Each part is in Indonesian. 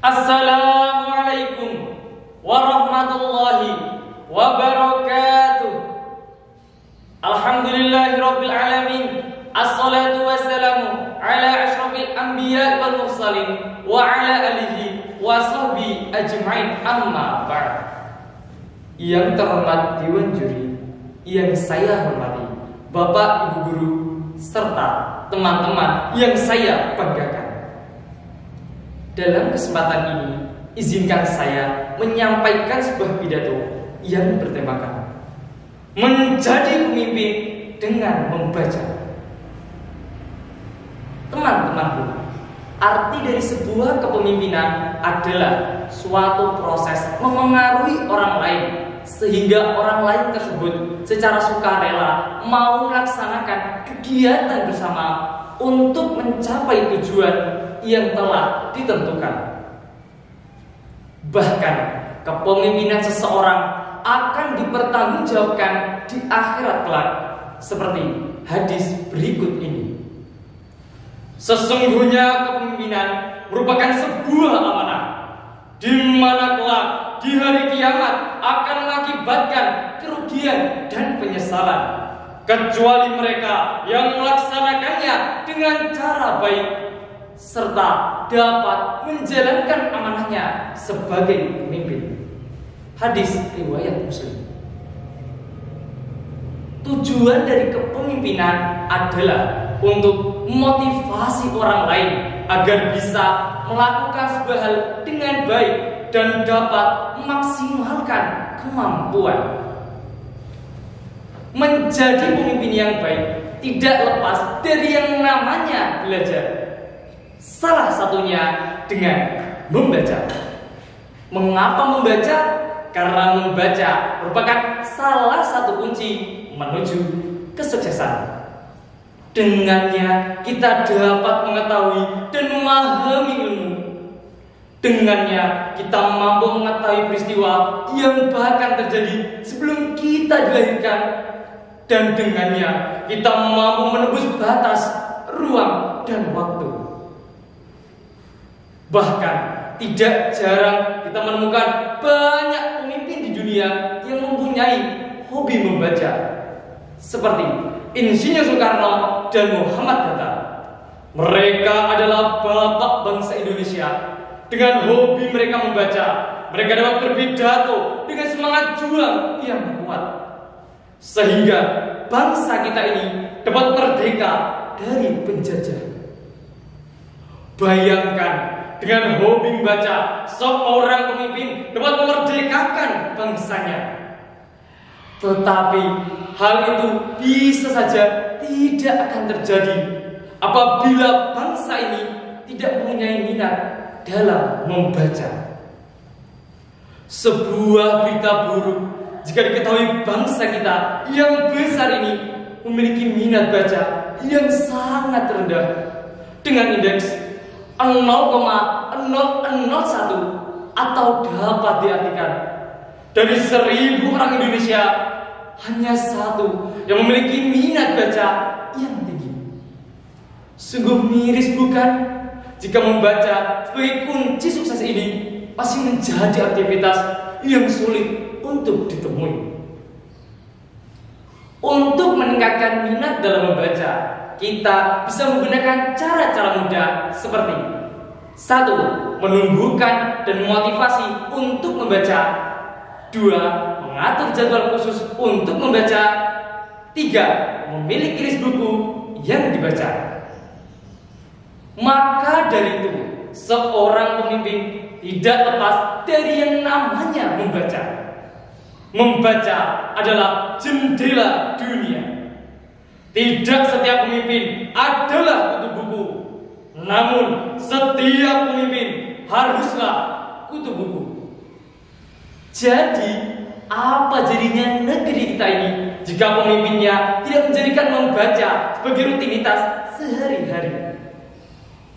Assalamualaikum warahmatullahi wabarakatuh. Alhamdulillahirabbil alamin. Assalatu wassalamu ala asyrafil anbiya wal mursalin wa ala alihi wa sahbihi ajmain, amma ba'd. Yang terhormat Dewan Juri, yang saya hormati, Bapak Ibu Guru serta teman-teman yang saya banggakan. Dalam kesempatan ini, izinkan saya menyampaikan sebuah pidato yang bertemakan menjadi pemimpin dengan membaca. Teman-temanku, arti dari sebuah kepemimpinan adalah suatu proses memengaruhi orang lain sehingga orang lain tersebut secara sukarela mau melaksanakan kegiatan bersama untuk mencapai tujuan yang telah ditentukan. Bahkan kepemimpinan seseorang akan dipertanggungjawabkan di akhirat kelak, seperti hadis berikut ini. Sesungguhnya kepemimpinan merupakan sebuah amanah di mana kelak di hari kiamat akan mengakibatkan kerugian dan penyesalan, kecuali mereka yang melaksanakannya dengan cara baik serta dapat menjalankan amanahnya sebagai pemimpin. Hadis riwayat Muslim. Tujuan dari kepemimpinan adalah untuk memotivasi orang lain agar bisa melakukan sebuah hal dengan baik dan dapat memaksimalkan kemampuan. Menjadi pemimpin yang baik tidak lepas dari yang namanya belajar. Salah satunya dengan membaca. Mengapa membaca? Karena membaca merupakan salah satu kunci menuju kesuksesan. Dengannya kita dapat mengetahui dan memahami ilmu. Dengannya kita mampu mengetahui peristiwa yang bahkan terjadi sebelum kita dilahirkan. Dan dengannya kita mampu menembus batas, ruang, dan waktu. Bahkan tidak jarang kita menemukan banyak pemimpin di dunia yang mempunyai hobi membaca, seperti Insinyur Soekarno dan Muhammad Hatta. Mereka adalah bapak bangsa Indonesia. Dengan hobi mereka membaca, mereka dapat berpidato dengan semangat juang yang kuat, sehingga bangsa kita ini dapat merdeka dari penjajah. Bayangkan, dengan hobi membaca, seorang pemimpin dapat memerdekakan bangsanya. Tetapi hal itu bisa saja tidak akan terjadi apabila bangsa ini tidak mempunyai minat dalam membaca. Sebuah berita buruk jika diketahui bangsa kita yang besar ini memiliki minat baca yang sangat rendah, dengan indeks 0,001, atau dapat diartikan dari 1000 orang Indonesia hanya satu yang memiliki minat baca yang tinggi. Sungguh miris bukan jika membaca sebagai kunci sukses ini masih menjadi aktivitas yang sulit untuk ditemui. Untuk meningkatkan minat dalam membaca, kita bisa menggunakan cara-cara mudah seperti: 1. Menumbuhkan dan memotivasi untuk membaca. 2. Mengatur jadwal khusus untuk membaca. 3. Memiliki list buku yang dibaca. Maka dari itu, seorang pemimpin tidak lepas dari yang namanya membaca. Membaca adalah jendela dunia. Tidak setiap pemimpin adalah kutu buku, namun setiap pemimpin haruslah kutu buku. Jadi, apa jadinya negeri kita ini jika pemimpinnya tidak menjadikan membaca sebagai rutinitas sehari-hari?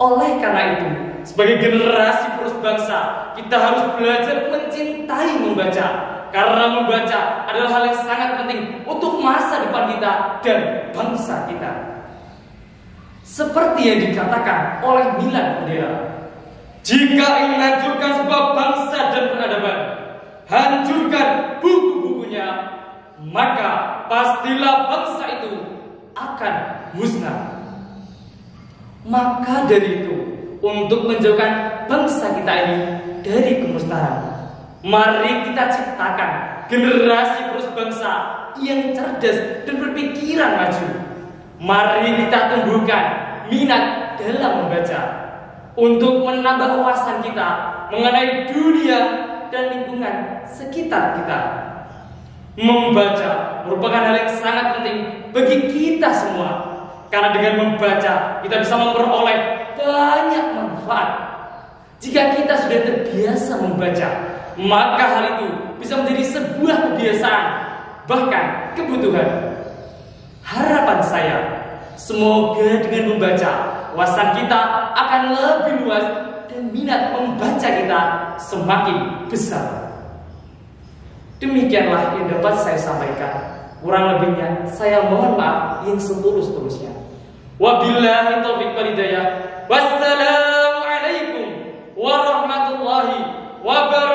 Oleh karena itu, sebagai generasi penerus bangsa, kita harus belajar mencintai membaca. Karena membaca adalah hal yang sangat penting untuk masa depan kita dan bangsa kita. Seperti yang dikatakan oleh Milan Kundera, Jika ingin hancurkan sebuah bangsa dan peradaban, hancurkan buku-bukunya, maka pastilah bangsa itu akan musnah. Maka dari itu, untuk menjauhkan bangsa kita ini dari kemusnahan, mari kita ciptakan generasi penerus bangsa yang cerdas dan berpikiran maju. Mari kita tumbuhkan minat dalam membaca untuk menambah wawasan kita mengenai dunia dan lingkungan sekitar kita. Membaca merupakan hal yang sangat penting bagi kita semua, karena dengan membaca kita bisa memperoleh banyak manfaat. Jika kita sudah terbiasa membaca, maka hal itu bisa menjadi sebuah kebiasaan, bahkan kebutuhan. Harapan saya, semoga dengan membaca, wawasan kita akan lebih luas dan minat membaca kita semakin besar. Demikianlah yang dapat saya sampaikan. Kurang lebihnya saya mohon maaf yang setulus-tulusnya. Wabillahi taufiq wal hidayah. Wassalamualaikum warahmatullahi wabarakatuh.